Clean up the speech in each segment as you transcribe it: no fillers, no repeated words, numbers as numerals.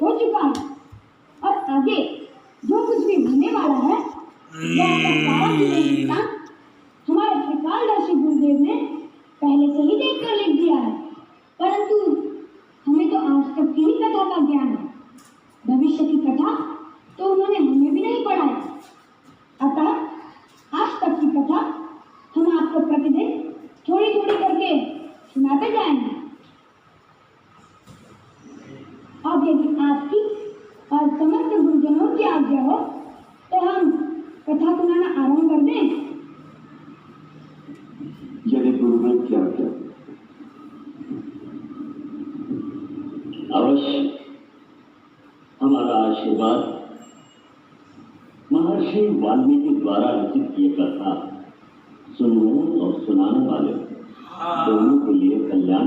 हो चुका है और आगे जो कुछ भी होने वाला है वह सारा की नहीं हमारे त्रिकालदर्शी गुरुदेव ने पहले से ही देख कर लिख दिया है, परंतु हमें तो आज तक की ही कथा का ज्ञान है। भविष्य की कथा तो उन्होंने हमें भी नहीं पढ़ाई। अतः आज तक की कथा हम आपको प्रतिदिन थोड़ी थोड़ी करके सुनाते जाएंगे। अब यदि आपकी और समस्त गुरुजनों की आज्ञा हो तो हम कथा सुनाना आरंभ कर दें। यदि गुरुदेव की आज्ञा। अवश्य। हमारा आशीर्वाद महर्षि वाल्मीकि द्वारा रचित ये कथा सुनने और सुनाने वाले दोनों के लिए कल्याण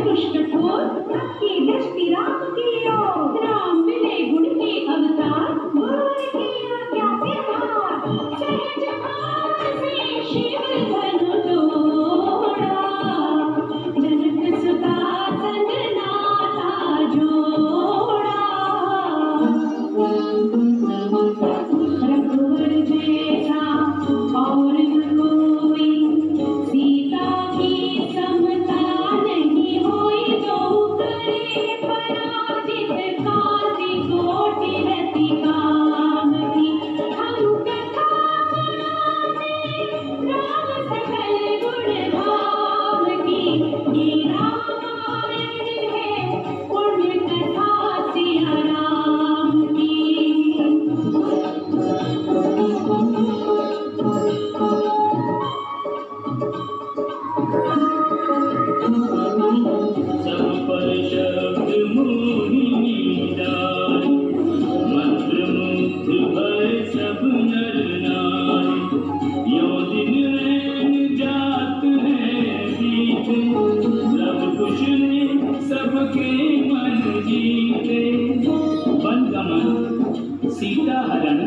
दुष्ट कठोर की दृष्टि राम की ओर। राम मिले गुण के अवतार, घोर किया क्या व्यवहार। सहज भाव से शिव धनु तोड़ा, जनक सुता संग नाता जोड़ा। रघुवर जैसा और न कोई, सीता की समता नहीं होई। जो करे पराजित कांति कोटि रति काम की। हम कथा सुनाते राम सकल गुण धाम की। ये रामायण है पुण्य कथा सिया राम की। सब पर शब्द मोहिनी डाल, मंत्र मुग्ध भय सब नर नारी। यो दिन रैन जात है बीते, लव कुश ने सबके मन जीते। वन गमन, सीता हरण,